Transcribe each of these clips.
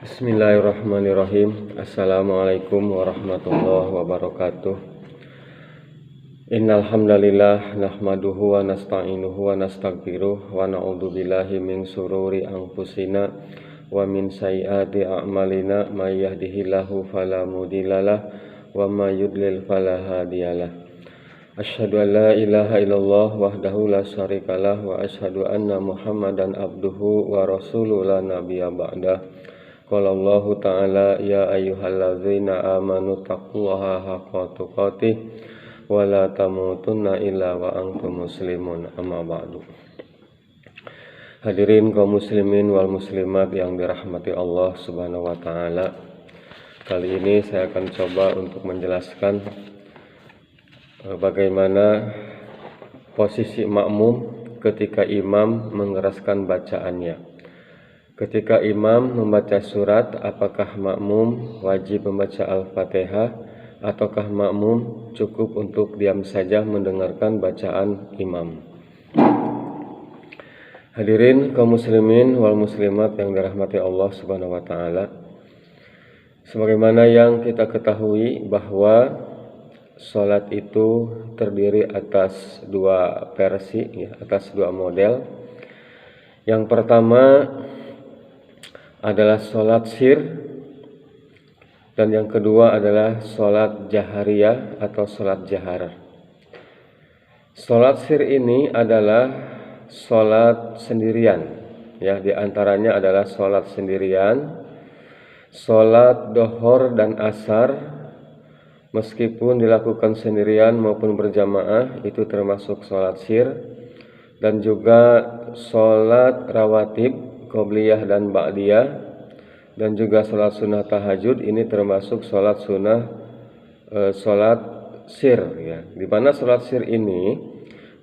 Bismillahirrahmanirrahim. Assalamualaikum warahmatullahi wabarakatuh. Innal hamdalillah nahmaduhu wa nasta'inuhu wa nastaghfiruh wa na'udzu billahi min shururi anfusina wa min sayyiati a'malina may yahdihillahu fala mudhillalah wa may yudlil fala hadiyalah. Asyhadu an la ilaha illallah wahdahu la syarikalah wa asyhadu anna Muhammadan abduhu wa rasuluhu la nabiyya ba'dah. Qala Allah ta'ala ya ayyuhalladzina amanu taqullaha haqqa tuqatih wa la tamutunna illa wa antum muslimun, amma ba'du. Hadirin kaum muslimin wal muslimat yang dirahmati Allah Subhanahu wa taala. Kali ini saya akan coba untuk menjelaskan bagaimana posisi makmum ketika imam mengeraskan bacaannya. Ketika imam membaca surat, apakah makmum wajib membaca Al-Fatihah ataukah makmum cukup untuk diam saja mendengarkan bacaan imam? Hadirin kaum muslimin wal muslimat yang dirahmati Allah Subhanahu wa taala. Sebagaimana yang kita ketahui bahwa salat itu terdiri atas dua versi, atas dua model. Yang pertama adalah sholat sir, dan yang kedua adalah sholat jahariyah atau sholat jahar. Sholat sir ini adalah sholat sendirian, di antaranya adalah sholat sendirian, sholat dohor dan asar, meskipun dilakukan sendirian maupun berjamaah itu termasuk sholat sir, dan juga sholat rawatib qobliyah dan ba'diyah, dan juga sholat sunnah tahajud ini termasuk sholat sunnah sholat sir, di mana sholat sir ini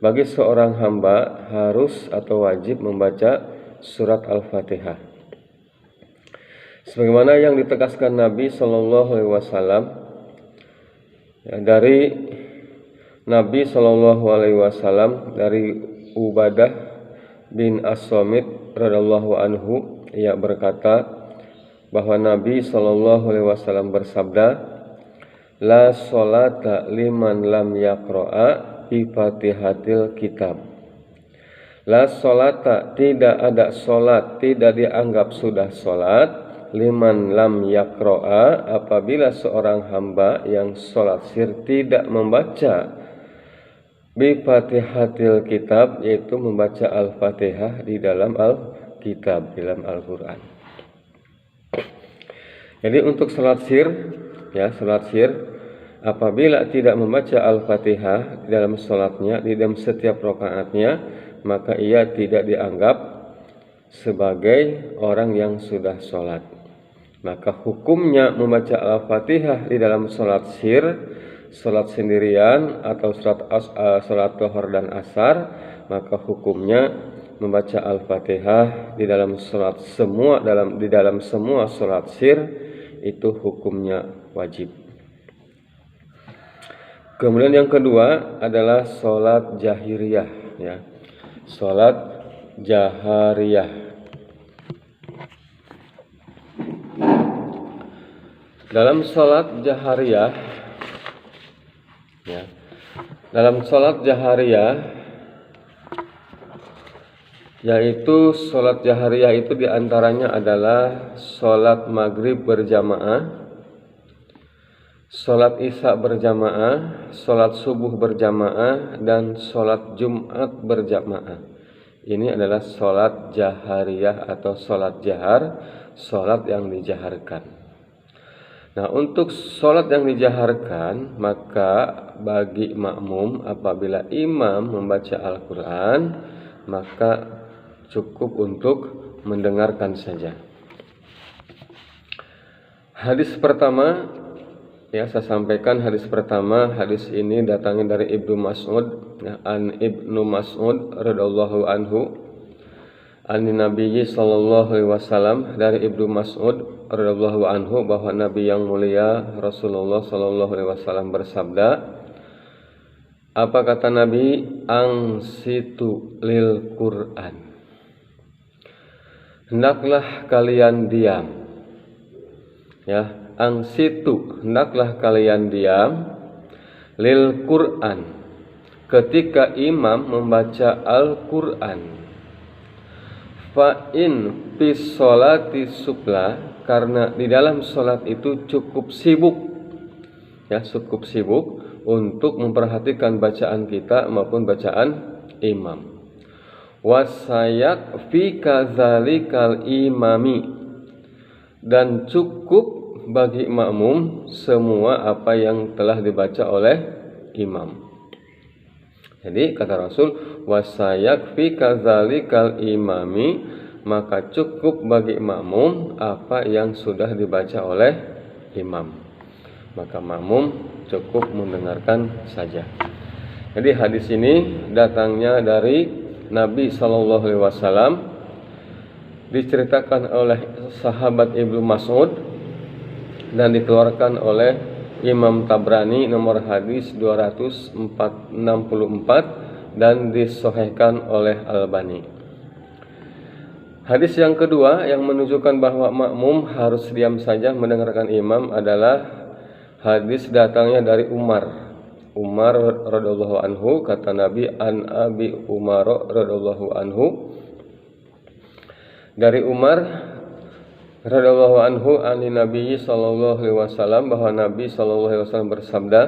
bagi seorang hamba harus atau wajib membaca surat Al-Fatihah. Sebagaimana yang ditegaskan Nabi Shallallahu Alaihi Wasallam dari Nabi Shallallahu Alaihi Wasallam dari Ubadah bin As-Samit radhiyallahu anhu, ia berkata bahwa Nabi Shallallahu Alaihi Wasallam bersabda, la sholata liman lam yaqra'a bi fatihatil kitab. La sholata, tidak ada sholat, tidak dianggap sudah sholat, liman lam yaqra'a, apabila seorang hamba yang sholat sir tidak membaca bi fatihatil kitab, yaitu membaca Al-Fatihah di dalam Al-Kitab, dalam Al-Quran. Jadi untuk salat sir, salat sir apabila tidak membaca Al-Fatihah di dalam salatnya, di dalam setiap rakaatnya, maka ia tidak dianggap sebagai orang yang sudah salat. Maka hukumnya membaca Al-Fatihah di dalam salat sir, salat sendirian atau salat zuhur dan asar, maka hukumnya membaca Al-Fatihah di dalam salat di dalam semua salat sir itu hukumnya wajib. Kemudian yang kedua adalah salat jahiriyah, salat jahariyah. Dalam salat jahariyah, dalam salat jahariyah, yaitu salat jahariyah itu diantaranya adalah salat maghrib berjamaah, salat isya berjamaah, salat subuh berjamaah, dan salat Jumat berjamaah. Ini adalah salat jahariyah atau salat jahar, salat yang dijaharkan. Nah, untuk sholat yang dijaharkan, maka bagi makmum apabila imam membaca Al-Quran, maka cukup untuk mendengarkan saja. Hadis pertama, saya sampaikan hadis pertama. Hadis ini datangnya dari Ibnu Mas'ud, an Ibnu Mas'ud radhiyallahu anhu, an Nabi sallallahu alaihi wasallam, dari Ibnu Mas'ud radhiyallahu anhu bahwa Nabi yang mulia Rasulullah sallallahu alaihi wasallam bersabda, apa kata Nabi? Angsitu lil Quran, hendaklah kalian diam Ya, angsitu, hendaklah kalian diam, lil Quran, ketika imam membaca Al-Quran. Fa in fis sholati subla, karena di dalam sholat itu cukup sibuk, ya cukup sibuk untuk memperhatikan bacaan kita maupun bacaan imam. Wasayak fi kazalikal imami, dan cukup bagi makmum semua apa yang telah dibaca oleh imam. Jadi kata Rasul, wasayak fi kazalikal imami, maka cukup bagi makmum apa yang sudah dibaca oleh imam. Maka makmum cukup mendengarkan saja. Jadi hadis ini datangnya dari Nabi SAW, diceritakan oleh sahabat Ibnu Mas'ud dan dikeluarkan oleh Imam Tabrani nomor hadis 264 dan disahihkan oleh Albani. Hadis yang kedua yang menunjukkan bahwa makmum harus diam saja mendengarkan imam adalah hadis datangnya dari Umar radhiyallahu anhu. Kata Nabi, an Abi Umar radhiyallahu anhu, dari Umar radhiyallahu anhu ani Nabi sallallahu alaihi wasallam, bahwa Nabi sallallahu alaihi wasallam bersabda,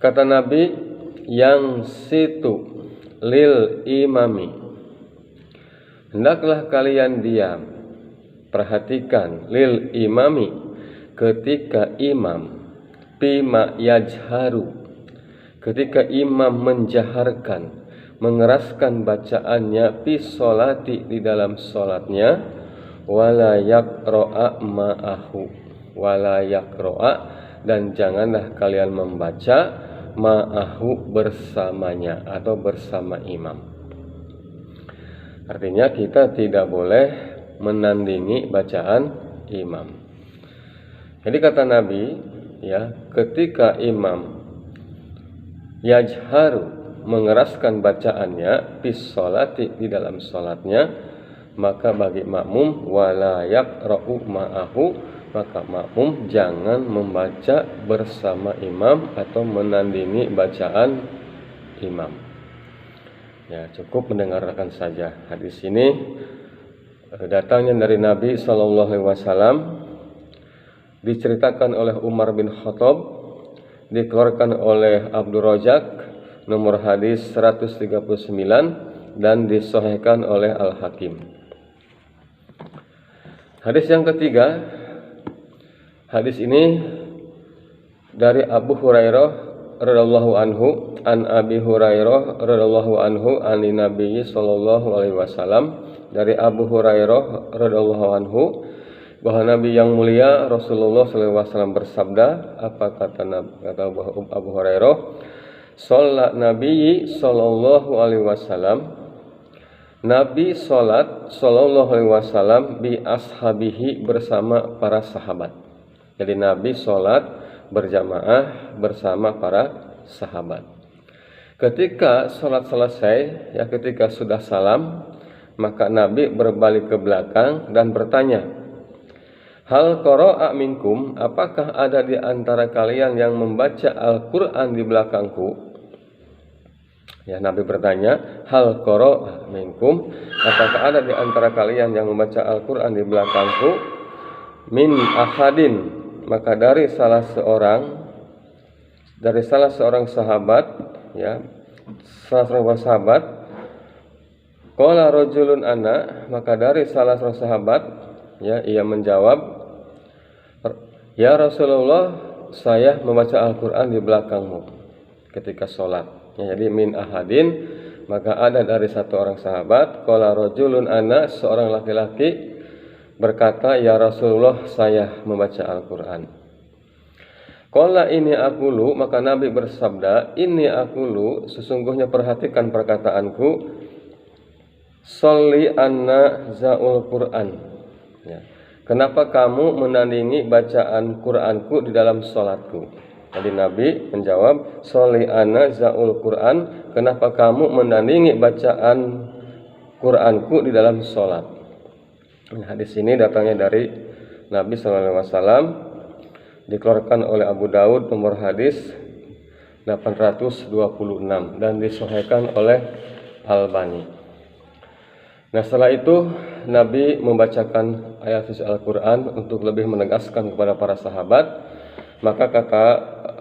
kata Nabi, yang situ lil imami, hendaklah kalian diam, perhatikan, lil imami, ketika imam, bima yajharu, ketika imam menjaharkan, mengeraskan bacaannya, fi sholati, di dalam sholatnya, wala yaqra'a ma'ahu, wala yaqra'a, dan janganlah kalian membaca, ma'ahu, bersamanya atau bersama imam. Artinya kita tidak boleh menandingi bacaan imam. Jadi kata Nabi, ya, ketika imam yajharu, mengeraskan bacaannya, bis sholati, di dalam sholatnya, maka bagi makmum, wala yaqra'u ma'ahu, maka makmum jangan membaca bersama imam atau menandingi bacaan imam. Ya, cukup mendengarkan saja. Hadis ini datangnya dari Nabi sallallahu alaihi wasallam, diceritakan oleh Umar bin Khattab, dikeluarkan oleh Abdul Razak nomor hadis 139 dan disahihkan oleh Al-Hakim. Hadis yang ketiga, hadis ini dari Abu Hurairah radhiyallahu anhu, an Abi Hurairah radhiyallahu anhu ani Nabi sallallahu alaihi wasallam, dari Abu Hurairah radhiyallahu anhu, bahwa Nabi yang mulia Rasulullah sallallahu alaihi wasallam bersabda. Apa kata Abu Hurairah? Sholat Nabi sallallahu alaihi wasallam, Nabi sholat sallallahu alaihi wasallam bi ashabihi, bersama para sahabat. Jadi Nabi sholat berjamaah bersama para sahabat. Ketika sholat selesai, ya ketika sudah salam, maka Nabi berbalik ke belakang dan bertanya, hal qara'a minkum, apakah ada di antara kalian yang membaca Al-Quran di belakangku? Ya, Nabi bertanya, hal qara'a minkum, apakah ada di antara kalian yang membaca Al-Quran di belakangku? Min ahadin, maka dari salah seorang sahabat, ya, salah seorang sahabat. Qala rajulun ana, maka dari salah seorang sahabat, ya, ia menjawab, ya Rasulullah, saya membaca Al-Quran di belakangmu ketika sholat. Ya, jadi min ahadin, maka ada dari satu orang sahabat. Qala rajulun ana, seorang laki-laki berkata, ya Rasulullah, saya membaca Al-Quran. Qala ini aqulu, maka Nabi bersabda, ini aqulu, sesungguhnya perhatikan perkataanku, sholli anna za'ul Quran. Ya. Kenapa kamu menandingi bacaan Quranku di dalam sholatku? Jadi Nabi menjawab, sholli anna za'ul Quran, kenapa kamu menandingi bacaan Quranku di dalam sholat? Hadis ini datangnya dari Nabi SAW, dikeluarkan oleh Abu Daud nomor hadis 826 dan disahihkan oleh Albani. Nah, setelah itu Nabi membacakan ayat suci Al-Quran untuk lebih menegaskan kepada para sahabat. Maka kata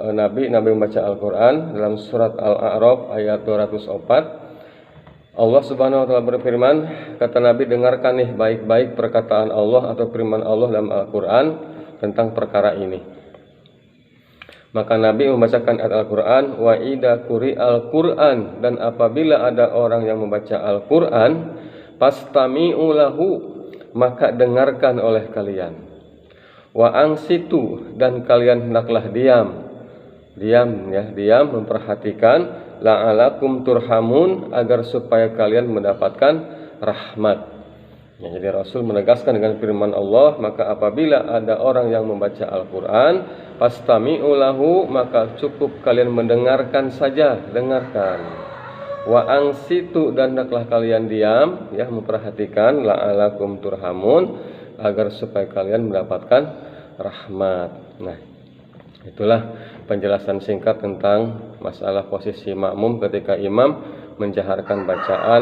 Nabi membaca Al-Quran dalam surat Al-A'raf ayat 204. Allah Subhanahu wa taala berfirman, kata Nabi, dengarkan nih baik-baik perkataan Allah atau firman Allah dalam Al-Quran tentang perkara ini. Maka Nabi membacakan ayat Al-Quran, wa idza quri'al Qur'an, dan apabila ada orang yang membaca Al-Quran, fastami'u lahu, maka dengarkan oleh kalian. Wa angsitu, dan kalian hendaklah diam memperhatikan, la'alakum turhamun, agar supaya kalian mendapatkan rahmat. Ya, jadi Rasul menegaskan dengan firman Allah, maka apabila ada orang yang membaca Al-Quran, fastami'u lahu, maka cukup kalian mendengarkan saja, dengarkan. Wa angsitu, dan hendaklah kalian diam, ya, memperhatikan, la'alakum turhamun, agar supaya kalian mendapatkan rahmat. Nah, itulah penjelasan singkat tentang masalah posisi makmum ketika imam menjaharkan bacaan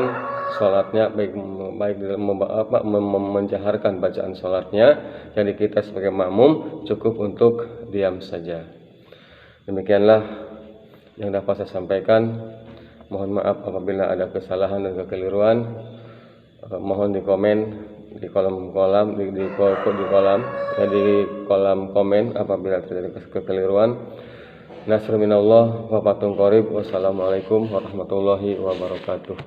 salatnya, baik menjaharkan bacaan salatnya. Jadi kita sebagai makmum cukup untuk diam saja. Demikianlah yang dapat saya sampaikan. Mohon maaf apabila ada kesalahan dan kekeliruan. Mohon di komen di kolom komen apabila terjadi kekeliruan. Nasrul minallah wa fatun qarib. Wassalamualaikum warahmatullahi wabarakatuh.